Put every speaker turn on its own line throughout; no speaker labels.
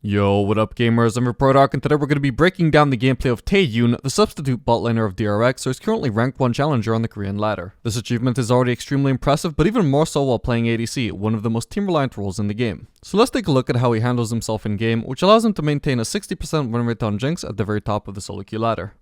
Yo, what up gamers, I'm your Prodark, and today we're going to be breaking down the gameplay of Taeyoon, the substitute bot laner of DRX, who is currently rank 1 challenger on the Korean ladder. This achievement is already extremely impressive, but even more so while playing ADC, one of the most team-reliant roles in the game. So let's take a look at how he handles himself in game, which allows him to maintain a 60% win rate on Jinx at the very top of the solo queue ladder.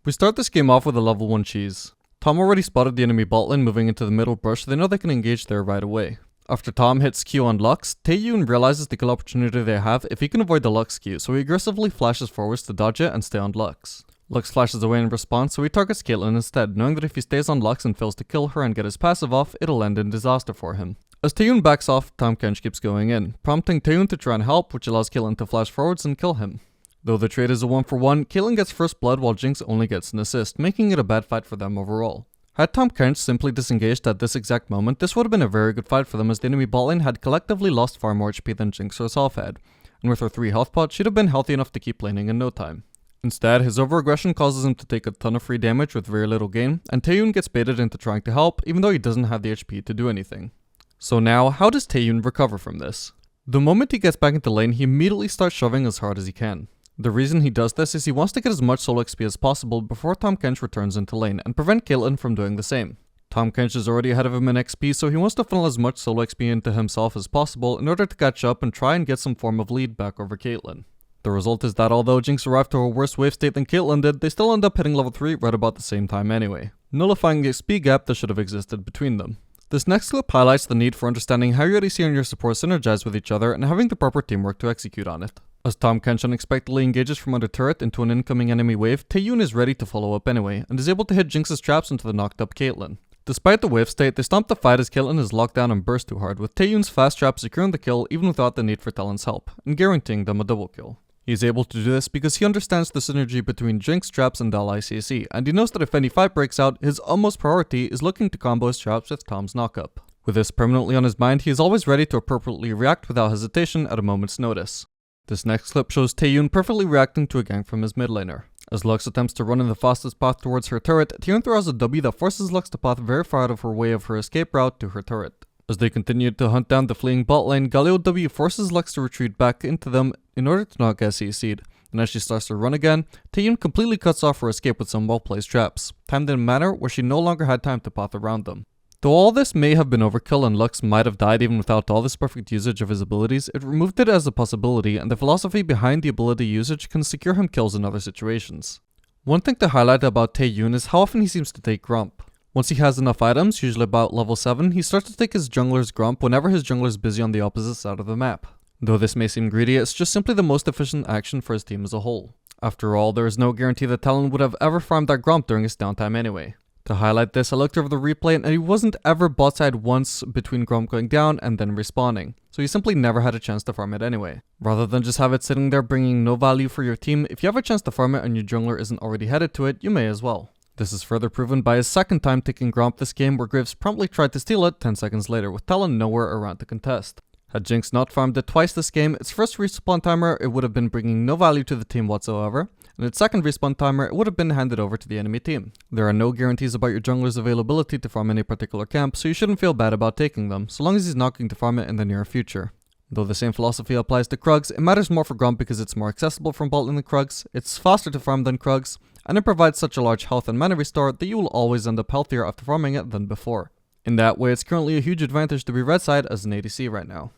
We start this game off with a level 1 cheese. Tom already spotted the enemy bot lane moving into the middle brush, so they know they can engage there right away. After Tom hits Q on Lux, Taeyoon realizes the good opportunity they have if he can avoid the Lux Q, so he aggressively flashes forwards to dodge it and stay on Lux. Lux flashes away in response, so he targets Caitlyn instead, knowing that if he stays on Lux and fails to kill her and get his passive off, it'll end in disaster for him. As Taeyoon backs off, Tahm Kench keeps going in, prompting Taeyoon to try and help, which allows Caitlyn to flash forwards and kill him. Though the trade is a 1-for-1, Caitlyn gets first blood while Jinx only gets an assist, making it a bad fight for them overall. Had Tahm Kench simply disengaged at this exact moment, this would have been a very good fight for them, as the enemy bot lane had collectively lost far more HP than Jinx herself had, and with her 3 health pots, she'd have been healthy enough to keep laning in no time. Instead, his overaggression causes him to take a ton of free damage with very little gain, and Taeyoon gets baited into trying to help, even though he doesn't have the HP to do anything. So now, how does Taeyoon recover from this? The moment he gets back into lane, he immediately starts shoving as hard as he can. The reason he does this is he wants to get as much solo XP as possible before Tahm Kench returns into lane, and prevent Caitlyn from doing the same. Tahm Kench is already ahead of him in XP, so he wants to funnel as much solo XP into himself as possible in order to catch up and try and get some form of lead back over Caitlyn. The result is that although Jinx arrived to a worse wave state than Caitlyn did, they still end up hitting level 3 right about the same time anyway, nullifying the XP gap that should have existed between them. This next clip highlights the need for understanding how your ADC and your support synergize with each other and having the proper teamwork to execute on it. As Tahm Kench unexpectedly engages from under turret into an incoming enemy wave, Taeyoon is ready to follow up anyway, and is able to hit Jinx's traps into the knocked up Caitlyn. Despite the wave state, they stomp the fight as Caitlyn is locked down and burst too hard, with Taeyoon's fast trap securing the kill even without the need for Talon's help, and guaranteeing them a double kill. He is able to do this because he understands the synergy between Jinx traps and ally CC, and he knows that if any fight breaks out, his utmost priority is looking to combo his traps with Tom's knockup. With this permanently on his mind, he is always ready to appropriately react without hesitation at a moment's notice. This next clip shows Taeyoon perfectly reacting to a gank from his mid laner. As Lux attempts to run in the fastest path towards her turret, Taeyoon throws a W that forces Lux to path very far out of her way of her escape route to her turret. As they continue to hunt down the fleeing bot lane, Galio W forces Lux to retreat back into them in order to not get CC'd, and as she starts to run again, Taeyoon completely cuts off her escape with some well-placed traps, timed in a manner where she no longer had time to path around them. Though all this may have been overkill and Lux might have died even without all this perfect usage of his abilities, it removed it as a possibility, and the philosophy behind the ability usage can secure him kills in other situations. One thing to highlight about Taeyoon is how often he seems to take Grump. Once he has enough items, usually about level 7, he starts to take his jungler's Grump whenever his jungler is busy on the opposite side of the map. Though this may seem greedy, it's just simply the most efficient action for his team as a whole. After all, there is no guarantee that Talon would have ever farmed that Grump during his downtime anyway. To highlight this, I looked over the replay and he wasn't ever bot side once between Grump going down and then respawning, so he simply never had a chance to farm it anyway. Rather than just have it sitting there bringing no value for your team, if you have a chance to farm it and your jungler isn't already headed to it, you may as well. This is further proven by his second time taking Grump this game, where Graves promptly tried to steal it 10 seconds later with Talon nowhere around to contest. Had Jinx not farmed it twice this game, its first respawn timer it would have been bringing no value to the team whatsoever, and its second respawn timer it would have been handed over to the enemy team. There are no guarantees about your jungler's availability to farm any particular camp, so you shouldn't feel bad about taking them, so long as he's not going to farm it in the near future. Though the same philosophy applies to Krugs, it matters more for Grump because it's more accessible from bot lane than Krugs, it's faster to farm than Krugs, and it provides such a large health and mana restore that you will always end up healthier after farming it than before. In that way, it's currently a huge advantage to be red side as an ADC right now.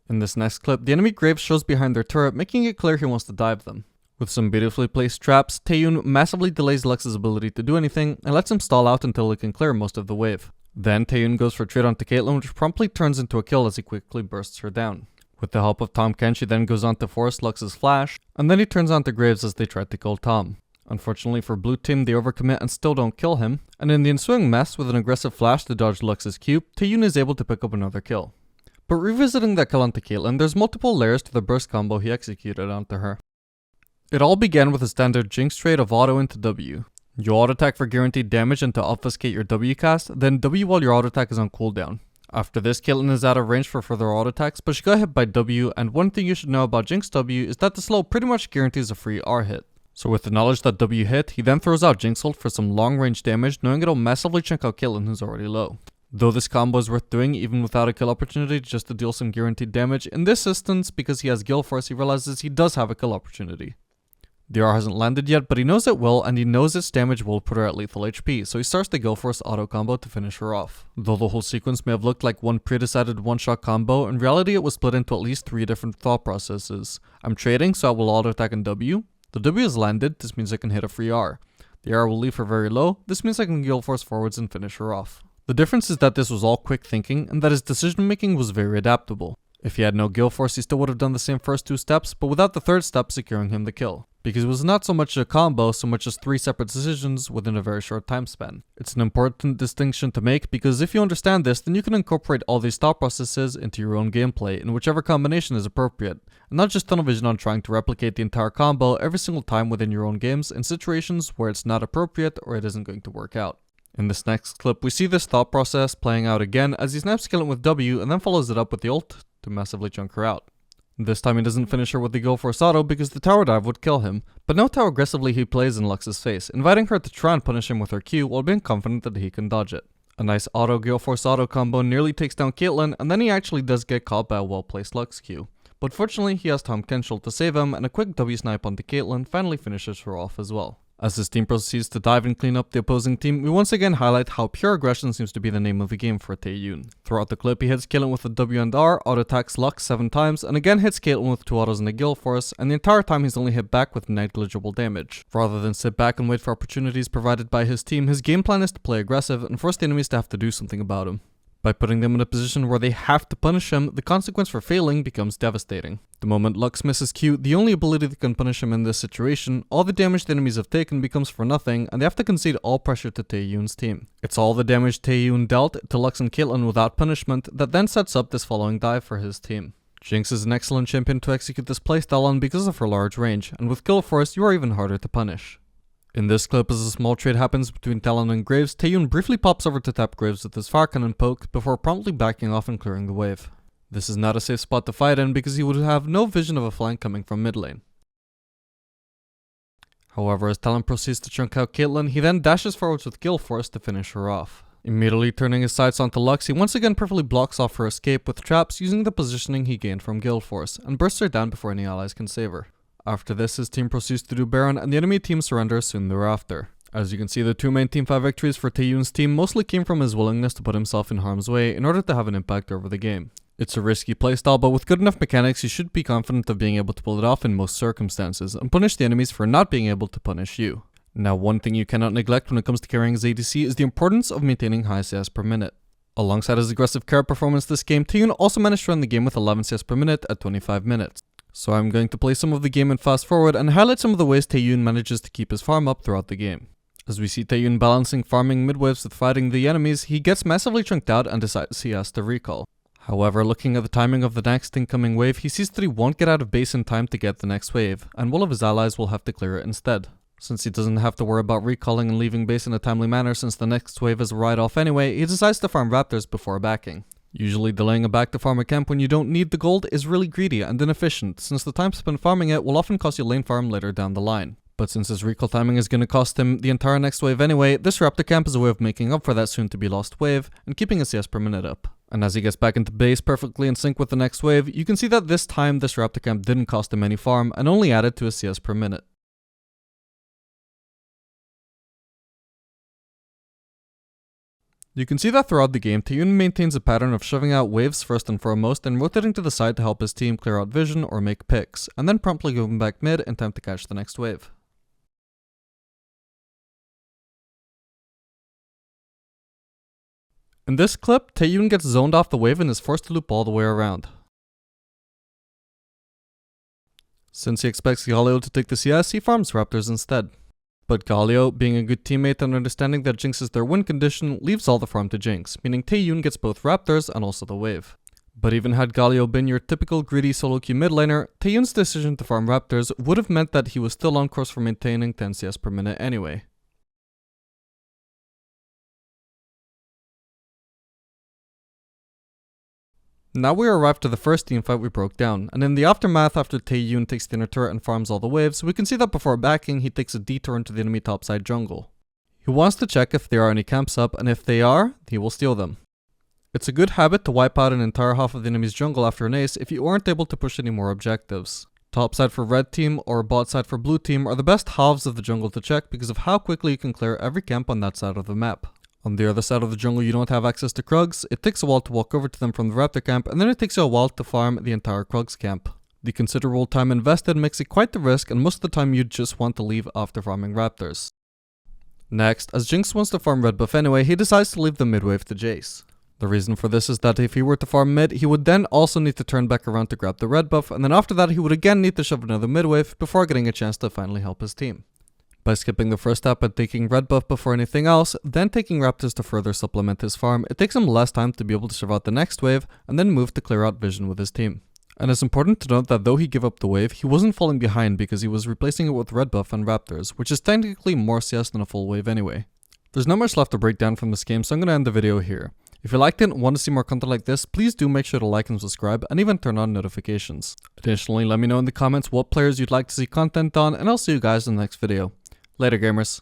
In this next clip, the enemy Graves shows behind their turret, making it clear he wants to dive them. With some beautifully placed traps, Taeyoon massively delays Lux's ability to do anything and lets him stall out until he can clear most of the wave. Then Taeyoon goes for a trade onto Caitlyn, which promptly turns into a kill as he quickly bursts her down. With the help of Tahm Kench, he then goes on to force Lux's flash, and then he turns onto Graves as they try to kill Tom. Unfortunately for blue team, they overcommit and still don't kill him, and in the ensuing mess with an aggressive flash to dodge Lux's Q, Taeyoon is able to pick up another kill. But revisiting that kill onto Caitlyn, there's multiple layers to the burst combo he executed onto her. It all began with a standard Jinx trade of auto into W. You auto attack for guaranteed damage and to obfuscate your W cast, then W while your auto attack is on cooldown. After this, Caitlyn is out of range for further auto attacks, but she got hit by W, and one thing you should know about Jinx W is that the slow pretty much guarantees a free R hit. So with the knowledge that W hit, he then throws out Jinx ult for some long range damage, knowing it'll massively chunk out Caitlyn who's already low. Though this combo is worth doing even without a kill opportunity just to deal some guaranteed damage, in this instance, because he has Gale Force, he realizes he does have a kill opportunity. The R hasn't landed yet, but he knows it will, and he knows its damage will put her at lethal HP, so he starts the Gale Force auto combo to finish her off. Though the whole sequence may have looked like one pre-decided one-shot combo, in reality it was split into at least 3 different thought processes. I'm trading, so I will auto attack in W. The W is landed, this means I can hit a free R. The R will leave her very low, this means I can Gale Force forwards and finish her off. The difference is that this was all quick thinking, and that his decision making was very adaptable. If he had no Gale Force, he still would have done the same first 2 steps, but without the 3rd step securing him the kill. Because it was not so much a combo, so much as 3 separate decisions within a very short time span. It's an important distinction to make, because if you understand this, then you can incorporate all these thought processes into your own gameplay in whichever combination is appropriate, and not just tunnel vision on trying to replicate the entire combo every single time within your own games in situations where it's not appropriate or it isn't going to work out. In this next clip, we see this thought process playing out again as he snaps Skeleton with W and then follows it up with the ult to massively chunk her out. This time he doesn't finish her with the Gale Force auto because the tower dive would kill him, but note how aggressively he plays in Lux's face, inviting her to try and punish him with her Q while being confident that he can dodge it. A nice auto Gale Force auto combo nearly takes down Caitlyn, and then he actually does get caught by a well-placed Lux Q. But fortunately he has Tom Kenshal to save him, and a quick W snipe onto Caitlyn finally finishes her off as well. As his team proceeds to dive and clean up the opposing team, we once again highlight how pure aggression seems to be the name of the game for Taeyun. Throughout the clip, he hits Caitlyn with a W and R, auto-attacks Lux 7 times, and again hits Caitlyn with 2 autos and a Gale Force, and the entire time he's only hit back with negligible damage. Rather than sit back and wait for opportunities provided by his team, his game plan is to play aggressive and force the enemies to have to do something about him. By putting them in a position where they have to punish him, the consequence for failing becomes devastating. The moment Lux misses Q, the only ability that can punish him in this situation, all the damage the enemies have taken becomes for nothing, and they have to concede all pressure to Taeyun's team. It's all the damage Taeyun dealt to Lux and Caitlyn without punishment that then sets up this following dive for his team. Jinx is an excellent champion to execute this playstyle on because of her large range, and with Gale Force you are even harder to punish. In this clip, as a small trade happens between Talon and Graves, Taeyun briefly pops over to tap Graves with his fire cannon poke before promptly backing off and clearing the wave. This is not a safe spot to fight in because he would have no vision of a flank coming from mid lane. However, as Talon proceeds to chunk out Caitlyn, he then dashes forwards with Gale Force to finish her off. Immediately turning his sights onto Lux, he once again perfectly blocks off her escape with traps using the positioning he gained from Gale Force, and bursts her down before any allies can save her. After this, his team proceeds to do Baron, and the enemy team surrenders soon thereafter. As you can see, the 2 main team fight victories for Taeyun's team mostly came from his willingness to put himself in harm's way in order to have an impact over the game. It's a risky playstyle, but with good enough mechanics, you should be confident of being able to pull it off in most circumstances, and punish the enemies for not being able to punish you. Now, one thing you cannot neglect when it comes to carrying his ADC is the importance of maintaining high CS per minute. Alongside his aggressive carry performance this game, Taeyun also managed to run the game with 11 CS per minute at 25 minutes. So I'm going to play some of the game in fast forward and highlight some of the ways Taeyun manages to keep his farm up throughout the game. As we see Taeyun balancing farming mid waves with fighting the enemies, he gets massively chunked out and decides he has to recall. However, looking at the timing of the next incoming wave, he sees that he won't get out of base in time to get the next wave, and one of his allies will have to clear it instead. Since he doesn't have to worry about recalling and leaving base in a timely manner since the next wave is a write-off anyway, he decides to farm raptors before backing. Usually delaying a back to farm a camp when you don't need the gold is really greedy and inefficient, since the time spent farming it will often cost you lane farm later down the line. But since his recall timing is going to cost him the entire next wave anyway, this raptor camp is a way of making up for that soon to be lost wave and keeping his CS per minute up. And as he gets back into base perfectly in sync with the next wave, you can see that this time this raptor camp didn't cost him any farm and only added to his CS per minute. You can see that throughout the game, Taeyun maintains a pattern of shoving out waves first and foremost and rotating to the side to help his team clear out vision or make picks, and then promptly going back mid in time to catch the next wave. In this clip, Taeyun gets zoned off the wave and is forced to loop all the way around. Since he expects Galio to take the CS, he farms Raptors instead. But Galio, being a good teammate and understanding that Jinx is their win condition, leaves all the farm to Jinx, meaning Taeyun gets both Raptors and also the wave. But even had Galio been your typical greedy solo queue mid laner, Taeyun's decision to farm Raptors would have meant that he was still on course for maintaining 10 CS per minute anyway. Now we arrive to the first teamfight we broke down, and in the aftermath after Taeyun takes the inner turret and farms all the waves, we can see that before backing he takes a detour into the enemy topside jungle. He wants to check if there are any camps up, and if they are, he will steal them. It's a good habit to wipe out an entire half of the enemy's jungle after an ace if you aren't able to push any more objectives. Top side for red team or bot side for blue team are the best halves of the jungle to check because of how quickly you can clear every camp on that side of the map. On the other side of the jungle you don't have access to Krugs, it takes a while to walk over to them from the Raptor camp, and then it takes you a while to farm the entire Krugs camp. The considerable time invested makes it quite the risk, and most of the time you'd just want to leave after farming Raptors. Next, as Jinx wants to farm red buff anyway, he decides to leave the mid wave to Jace. The reason for this is that if he were to farm mid, he would then also need to turn back around to grab the red buff, and then after that he would again need to shove another mid wave before getting a chance to finally help his team. By skipping the first step and taking red buff before anything else, then taking Raptors to further supplement his farm, it takes him less time to be able to shove out the next wave and then move to clear out vision with his team. And it's important to note that though he gave up the wave, he wasn't falling behind because he was replacing it with red buff and Raptors, which is technically more CS than a full wave anyway. There's not much left to break down from this game, so I'm gonna end the video here. If you liked it and want to see more content like this, please do make sure to like and subscribe, and even turn on notifications. Additionally, let me know in the comments what players you'd like to see content on, and I'll see you guys in the next video. Later, gamers.